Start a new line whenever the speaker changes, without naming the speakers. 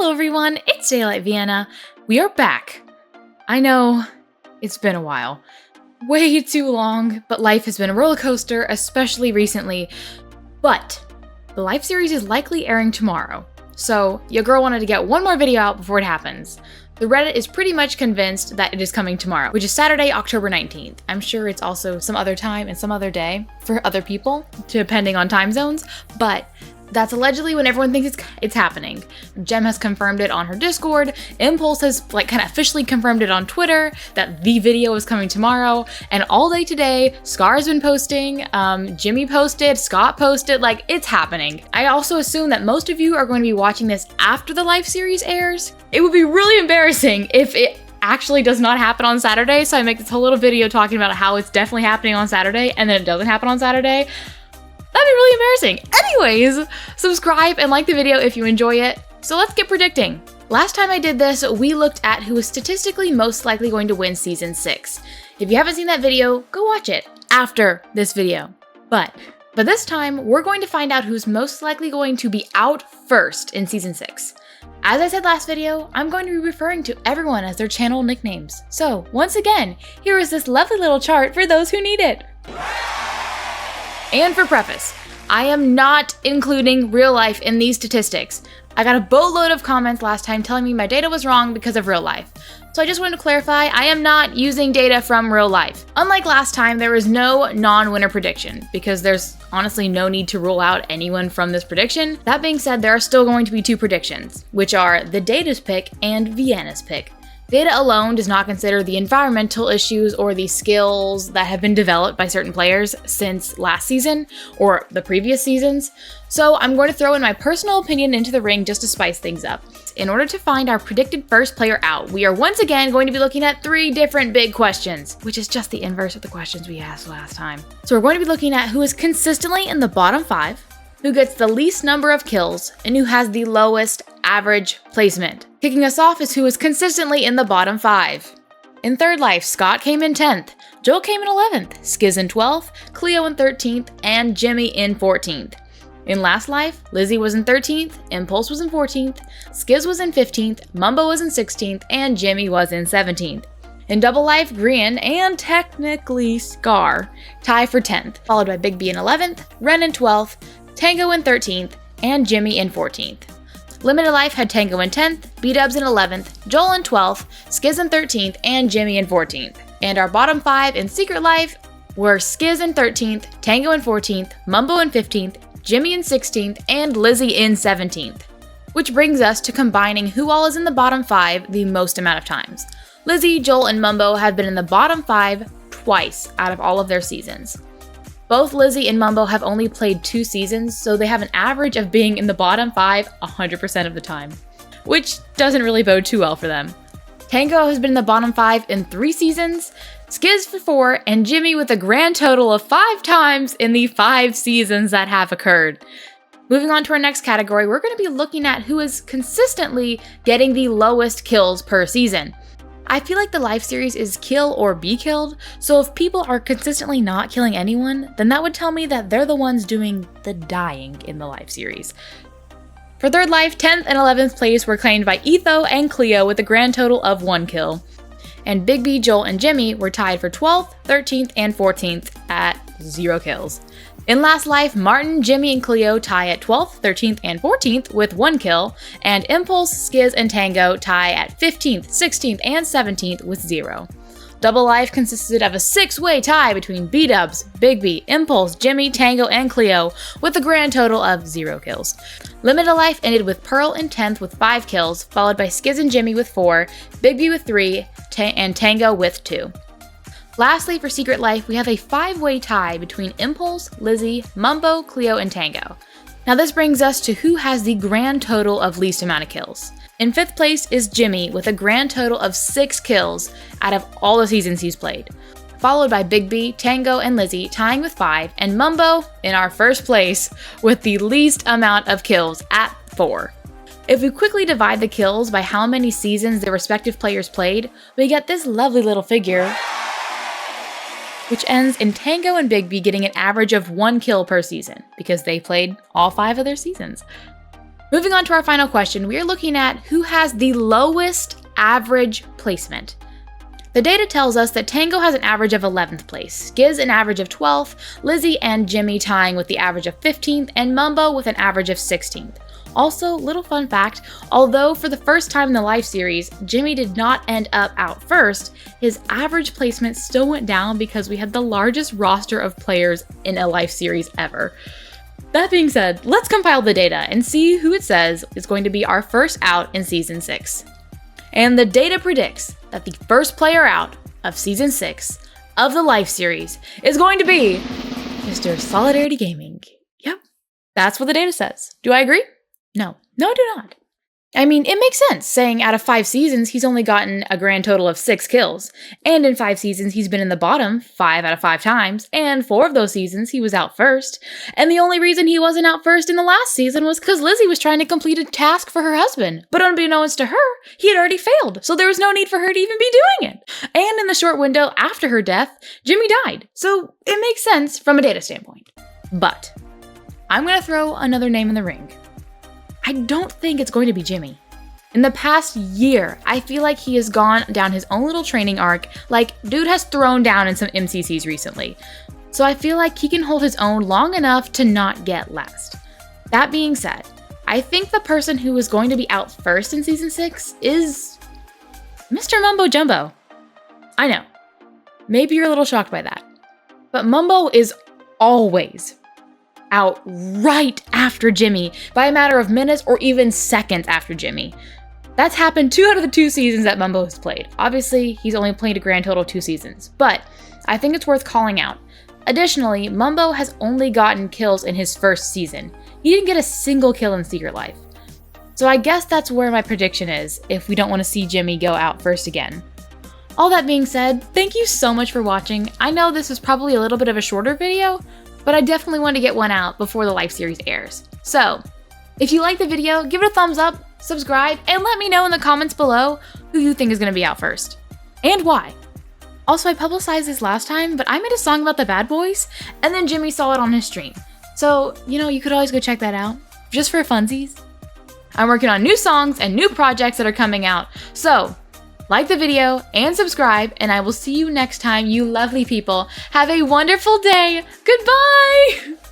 Hello everyone, it's Daylight Vienna. We are back. I know, it's been a while. Way too long, but life has been a roller coaster, especially recently. But the Life series is likely airing tomorrow, so your girl wanted to get one more video out before it happens. The Reddit is pretty much convinced that it is coming tomorrow, which is Saturday, October 19th. I'm sure it's also some other time and some other day for other people, depending on time zones, but that's allegedly when everyone thinks it's happening. Jem has confirmed it on her Discord. Impulse has kind of officially confirmed it on Twitter that the video is coming tomorrow. And all day today, Scar's been posting, Jimmy posted, Scott posted, it's happening. I also assume that most of you are going to be watching this after the Life series airs. It would be really embarrassing if it actually does not happen on Saturday. So I make this whole little video talking about how it's definitely happening on Saturday and then it doesn't happen on Saturday. That'd be really embarrassing. Anyways, subscribe and like the video if you enjoy it. So let's get predicting. Last time I did this, we looked at who is statistically most likely going to win season 6. If you haven't seen that video, go watch it after this video. But this time, we're going to find out who's most likely going to be out first in season 6. As I said last video, I'm going to be referring to everyone as their channel nicknames. So once again, here is this lovely little chart for those who need it. And for preface, I am not including real life in these statistics. I got a boatload of comments last time telling me my data was wrong because of real life. So I just wanted to clarify, I am not using data from real life. Unlike last time, there is no non-winner prediction because there's honestly no need to rule out anyone from this prediction. That being said, there are still going to be 2 predictions, which are the Data's pick and Vienna's pick. Data alone does not consider the environmental issues or the skills that have been developed by certain players since last season or the previous seasons. So I'm going to throw in my personal opinion into the ring just to spice things up. In order to find our predicted first player out, we are once again going to be looking at 3 different big questions, which is just the inverse of the questions we asked last time. So we're going to be looking at who is consistently in the bottom 5, who gets the least number of kills, and who has the lowest average placement. Kicking us off is who is consistently in the bottom 5. In Third Life, Scott came in 10th, Joel came in 11th, Skiz in 12th, Cleo in 13th, and Jimmy in 14th. In Last Life, Lizzie was in 13th, Impulse was in 14th, Skiz was in 15th, Mumbo was in 16th, and Jimmy was in 17th. In Double Life, Grian and technically Scar tie for 10th, followed by Big B in 11th, Ren in 12th, Tango in 13th, and Jimmy in 14th. Limited Life had Tango in 10th, B-Dubs in 11th, Joel in 12th, Skiz in 13th, and Jimmy in 14th. And our bottom 5 in Secret Life were Skiz in 13th, Tango in 14th, Mumbo in 15th, Jimmy in 16th, and Lizzie in 17th. Which brings us to combining who all is in the bottom 5 the most amount of times. Lizzie, Joel, and Mumbo have been in the bottom 5 twice out of all of their seasons. Both Lizzie and Mumbo have only played 2 seasons, so they have an average of being in the bottom 5 100% of the time, which doesn't really bode too well for them. Tango has been in the bottom 5 in 3 seasons, Skiz for 4, and Jimmy with a grand total of 5 times in the 5 seasons that have occurred. Moving on to our next category, we're going to be looking at who is consistently getting the lowest kills per season. I feel like the Life series is kill or be killed, so if people are consistently not killing anyone, then that would tell me that they're the ones doing the dying in the Life series. For Third Life, 10th and 11th place were claimed by Etho and Cleo with a grand total of 1 kill. And Big B, Joel, and Jimmy were tied for 12th, 13th, and 14th at 0 kills. In Last Life, Martin, Jimmy, and Cleo tie at 12th, 13th, and 14th with 1 kill, and Impulse, Skiz, and Tango tie at 15th, 16th, and 17th with 0. Double Life consisted of a 6-way tie between B-Dubs, Big B, Impulse, Jimmy, Tango, and Cleo with a grand total of 0 kills. Limited Life ended with Pearl in 10th with 5 kills, followed by Skiz and Jimmy with 4, Big B with 3, and Tango with 2. Lastly, for Secret Life, we have a 5-way tie between Impulse, Lizzie, Mumbo, Cleo, and Tango. Now this brings us to who has the grand total of least amount of kills. In 5th place is Jimmy with a grand total of 6 kills out of all the seasons he's played, followed by Big B, Tango, and Lizzie tying with 5, and Mumbo in our 1st place with the least amount of kills at 4. If we quickly divide the kills by how many seasons their respective players played, we get this lovely little figure, which ends in Tango and Big B getting an average of 1 kill per season, because they played all 5 of their seasons. Moving on to our final question, we are looking at who has the lowest average placement. The data tells us that Tango has an average of 11th place, Giz an average of 12th, Lizzie and Jimmy tying with the average of 15th, and Mumbo with an average of 16th. Also, little fun fact, although for the first time in the Life series, Jimmy did not end up out first, his average placement still went down because we had the largest roster of players in a Life series ever. That being said, let's compile the data and see who it says is going to be our first out in Season 6. And the data predicts that the first player out of Season 6 of the Life series is going to be Mr. Solidarity Gaming. Yep, that's what the data says. Do I agree? No, I do not. I mean, it makes sense, saying out of 5 seasons, he's only gotten a grand total of 6 kills. And in 5 seasons, he's been in the bottom 5 out of 5 times, and 4 of those seasons, he was out first. And the only reason he wasn't out first in the last season was because Lizzie was trying to complete a task for her husband. But unbeknownst to her, he had already failed, so there was no need for her to even be doing it. And in the short window after her death, Jimmy died. So it makes sense from a data standpoint. But I'm gonna throw another name in the ring. I don't think it's going to be Jimmy. In the past year, I feel like he has gone down his own little training arc, like dude has thrown down in some MCCs recently. So I feel like he can hold his own long enough to not get last. That being said, I think the person who is going to be out first in Season 6 is Mr. Mumbo Jumbo. I know, maybe you're a little shocked by that, but Mumbo is always out right after Jimmy by a matter of minutes or even seconds after Jimmy. That's happened 2 out of the 2 seasons that Mumbo has played. Obviously, he's only played a grand total of 2 seasons, but I think it's worth calling out. Additionally, Mumbo has only gotten kills in his first season. He didn't get a single kill in Secret Life. So I guess that's where my prediction is, if we don't want to see Jimmy go out first again. All that being said, thank you so much for watching. I know this is probably a little bit of a shorter video, but I definitely want to get one out before the Life series airs. So, if you like the video, give it a thumbs up, subscribe, and let me know in the comments below who you think is going to be out first. And why. Also, I publicized this last time, but I made a song about the Bad Boys, and then Jimmy saw it on his stream. So, you could always go check that out, just for funsies. I'm working on new songs and new projects that are coming out, so like the video and subscribe, and I will see you next time, you lovely people. Have a wonderful day. Goodbye!